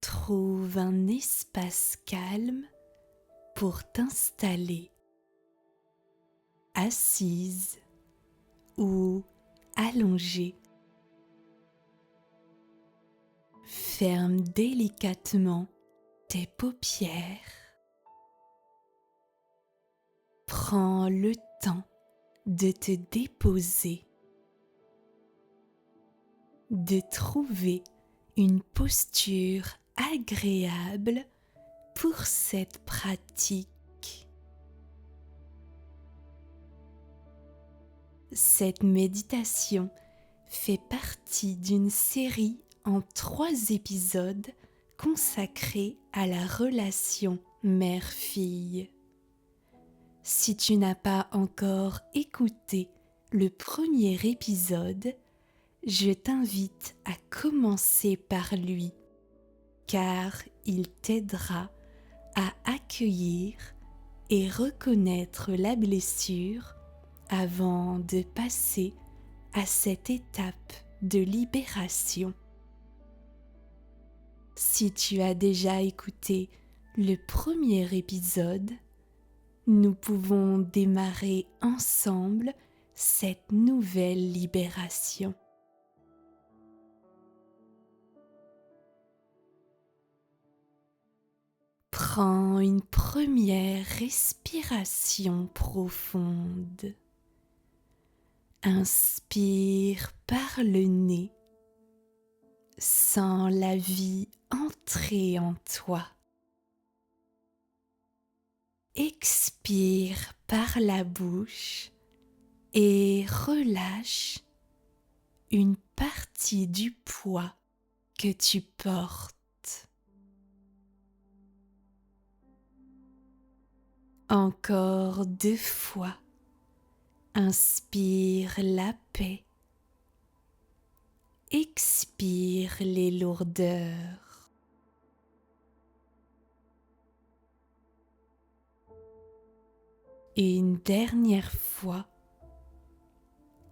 Trouve un espace calme pour t'installer, assise ou allongée. Ferme délicatement tes paupières. Prends le temps de te déposer, de trouver une posture agréable pour cette pratique. Cette méditation fait partie d'une série en 3 épisodes consacrés à la relation mère-fille. Si tu n'as pas encore écouté le premier épisode, je t'invite à commencer par lui, car il t'aidera à accueillir et reconnaître la blessure avant de passer à cette étape de libération. Si tu as déjà écouté le premier épisode, nous pouvons démarrer ensemble cette nouvelle libération. Prends une première respiration profonde. Inspire par le nez. Sens la vie entrer en toi. Expire par la bouche et relâche une partie du poids que tu portes. Encore 2 fois. Inspire la paix. Expire les lourdeurs. Une dernière fois.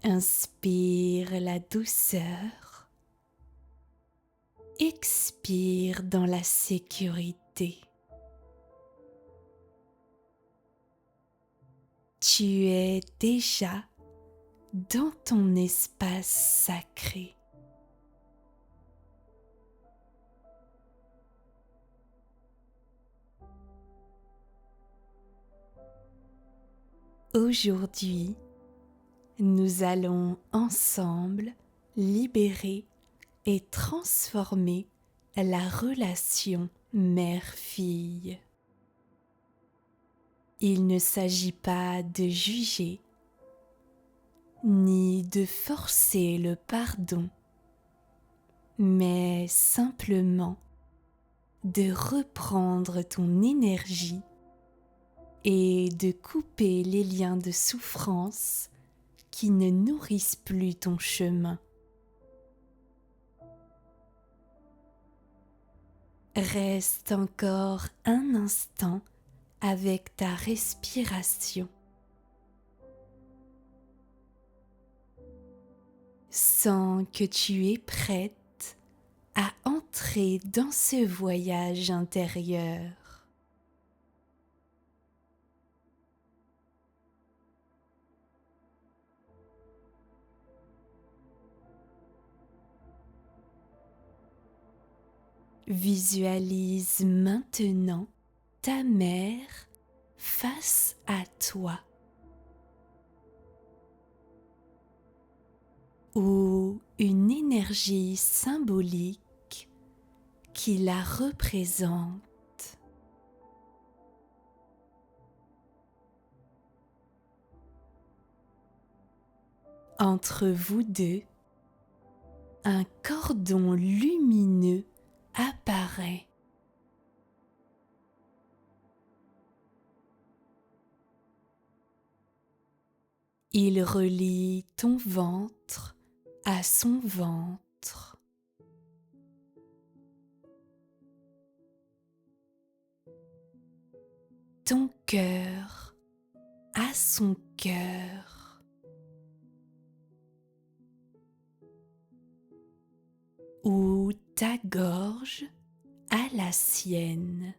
Inspire la douceur. Expire dans la sécurité. Tu es déjà dans ton espace sacré. Aujourd'hui, nous allons ensemble libérer et transformer la relation mère-fille. Il ne s'agit pas de juger, ni de forcer le pardon, mais simplement de reprendre ton énergie et de couper les liens de souffrance qui ne nourrissent plus ton chemin. Reste encore un instant avec ta respiration. Sens que tu es prête à entrer dans ce voyage intérieur. Visualise maintenant ta mère face à toi, ou une énergie symbolique qui la représente. Entre vous deux, un cordon lumineux apparaît. Il relie ton ventre à son ventre. Ton cœur à son cœur. Ou ta gorge à la sienne.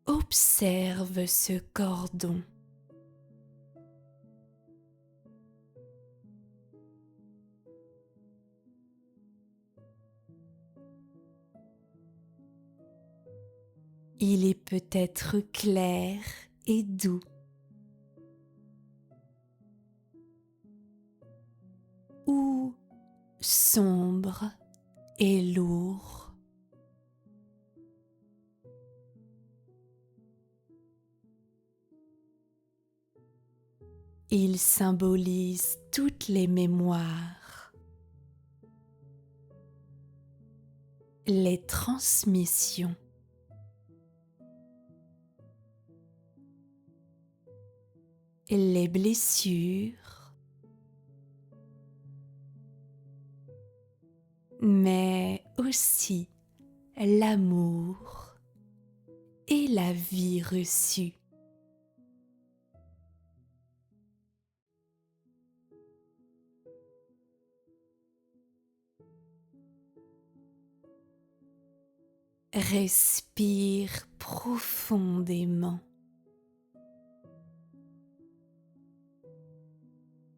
Observe ce cordon. Il est peut-être clair et doux, ou sombre et lourd. Il symbolise toutes les mémoires, les transmissions, les blessures, mais aussi l'amour et la vie reçue. Respire profondément.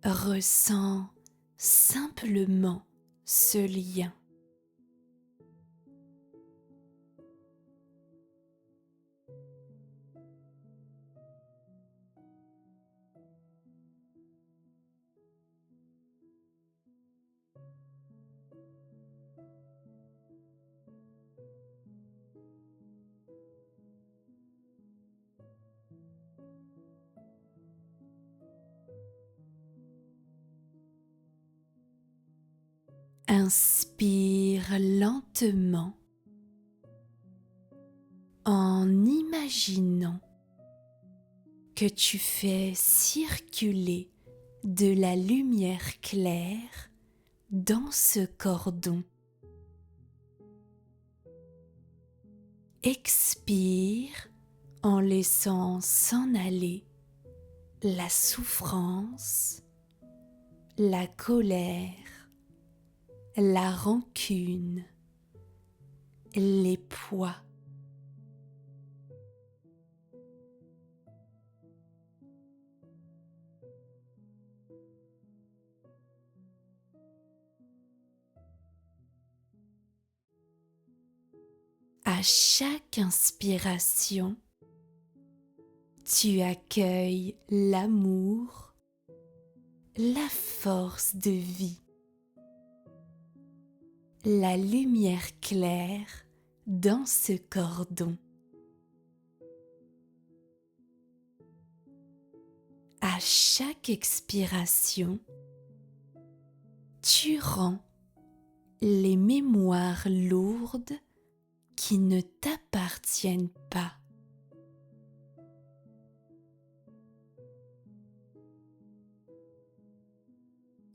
Ressens simplement ce lien. Inspire lentement en imaginant que tu fais circuler de la lumière claire dans ce cordon. Expire en laissant s'en aller la souffrance, la colère, la rancune, les poids. À chaque inspiration, tu accueilles l'amour, la force de vie, la lumière claire dans ce cordon. À chaque expiration, tu rends les mémoires lourdes qui ne t'appartiennent pas.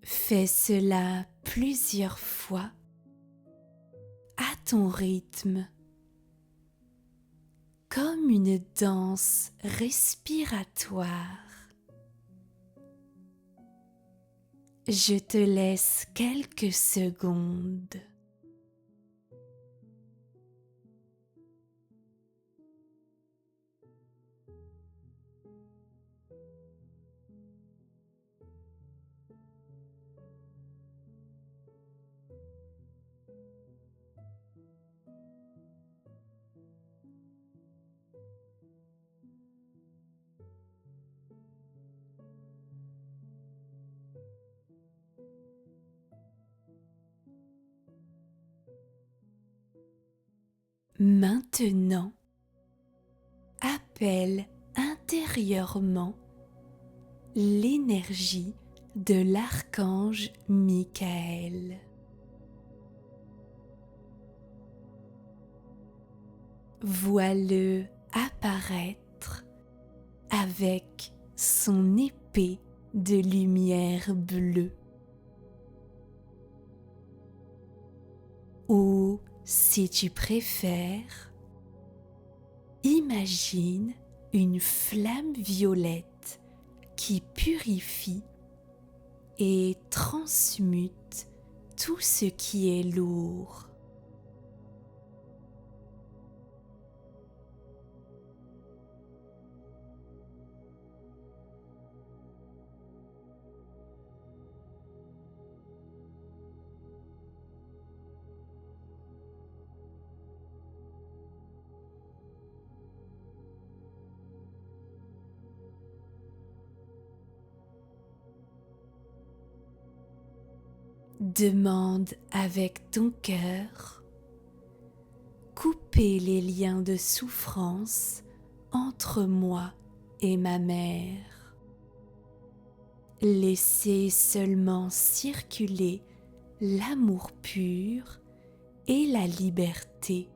Fais cela plusieurs fois à ton rythme, comme une danse respiratoire. Je te laisse quelques secondes. Maintenant, appelle intérieurement l'énergie de l'archange Michael. Vois-le apparaître avec son épée de lumière bleue. Ou, si tu préfères, imagine une flamme violette qui purifie et transmute tout ce qui est lourd. Demande avec ton cœur, couper les liens de souffrance entre moi et ma mère. Laissez seulement circuler l'amour pur et la liberté.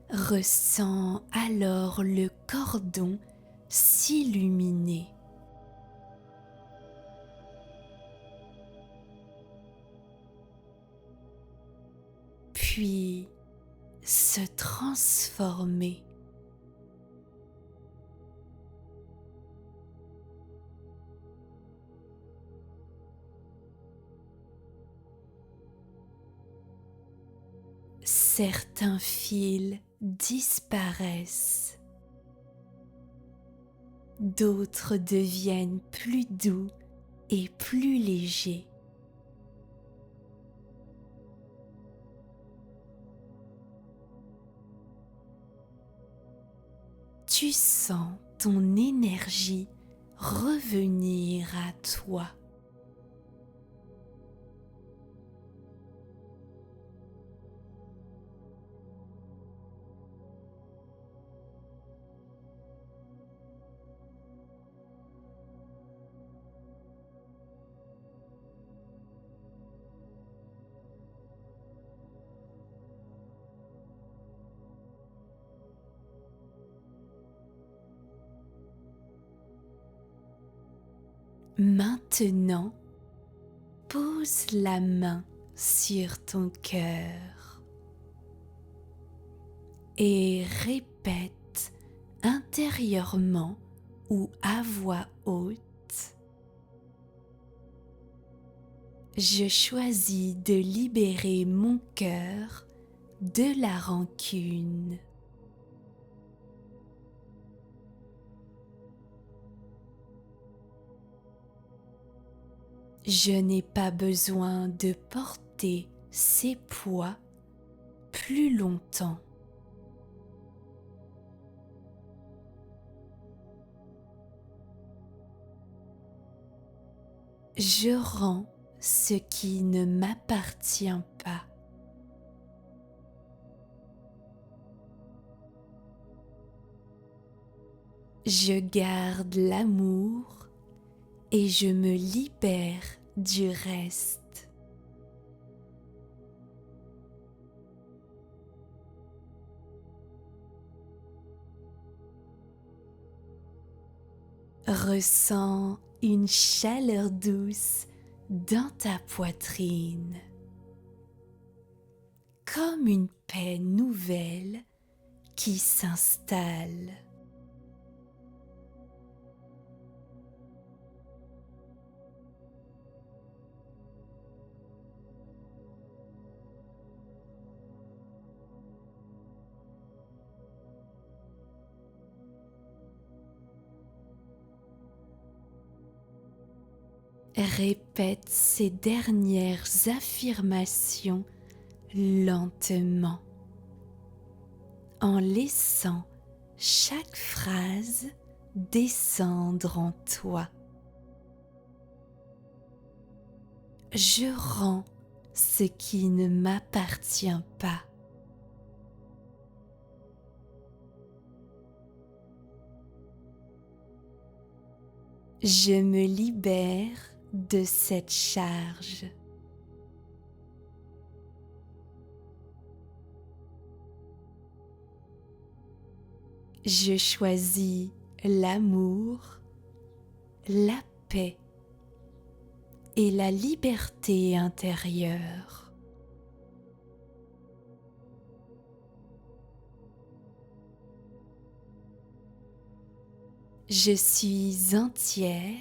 Ressens alors le cordon s'illuminer. Puis se transformer. Certains fils disparaissent, d'autres deviennent plus doux et plus légers. Tu sens ton énergie revenir à toi. Maintenant, pose la main sur ton cœur et répète intérieurement ou à voix haute: je choisis de libérer mon cœur de la rancune. Je n'ai pas besoin de porter ces poids plus longtemps. Je rends ce qui ne m'appartient pas. Je garde l'amour et je me libère du reste. Ressens une chaleur douce dans ta poitrine, comme une paix nouvelle qui s'installe. Répète ces dernières affirmations lentement, en laissant chaque phrase descendre en toi. Je rends ce qui ne m'appartient pas. Je me libère de cette charge. Je choisis l'amour, la paix et la liberté intérieure. Je suis entière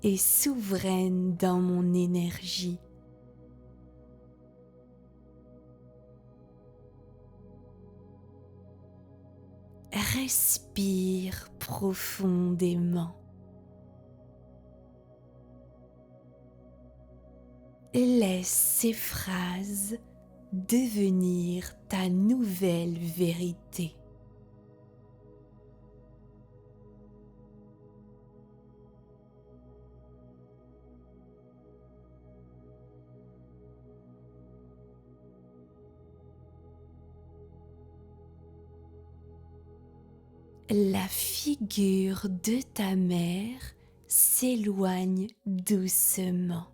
et souveraine dans mon énergie. Respire profondément. Laisse ces phrases devenir ta nouvelle vérité. La figure de ta mère s'éloigne doucement,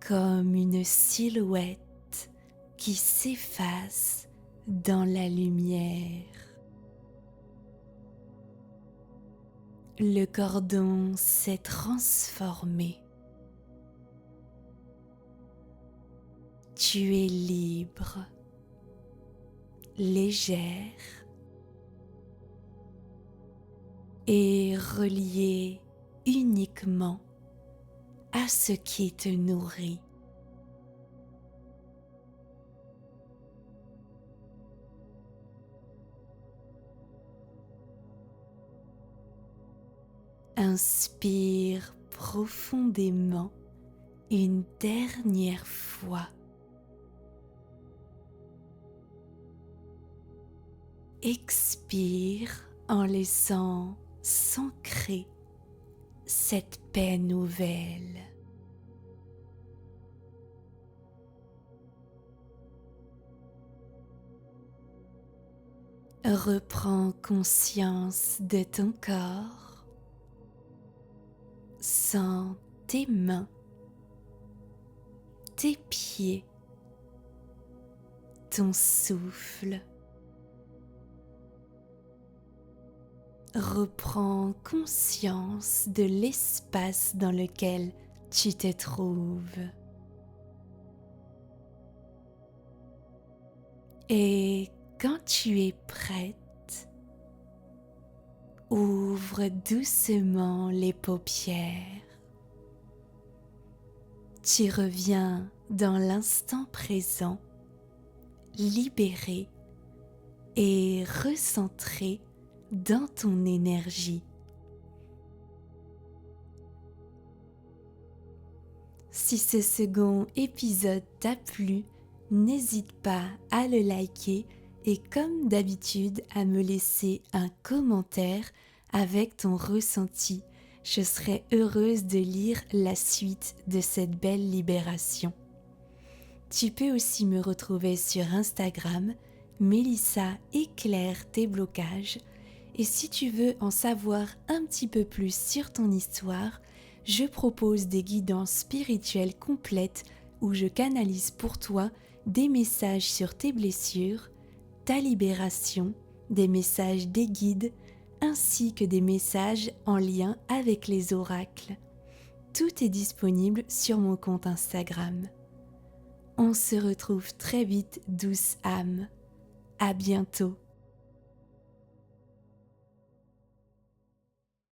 comme une silhouette qui s'efface dans la lumière. Le cordon s'est transformé. Tu es libre, légère et reliée uniquement à ce qui te nourrit. Inspire profondément une dernière fois. Expire en laissant s'ancrer cette paix nouvelle. Reprends conscience de ton corps. Sens tes mains, tes pieds, ton souffle. Reprends conscience de l'espace dans lequel tu te trouves. Et quand tu es prête, ouvre doucement les paupières. Tu reviens dans l'instant présent, libéré et recentré dans ton énergie. Si ce second épisode t'a plu, n'hésite pas à le liker et comme d'habitude à me laisser un commentaire avec ton ressenti. Je serai heureuse de lire la suite de cette belle libération. Tu peux aussi me retrouver sur Instagram, Mélissa éclaire tes blocages. Et si tu veux en savoir un petit peu plus sur ton histoire, je propose des guidances spirituelles complètes où je canalise pour toi des messages sur tes blessures, ta libération, des messages des guides, ainsi que des messages en lien avec les oracles. Tout est disponible sur mon compte Instagram. On se retrouve très vite, douce âme. À bientôt.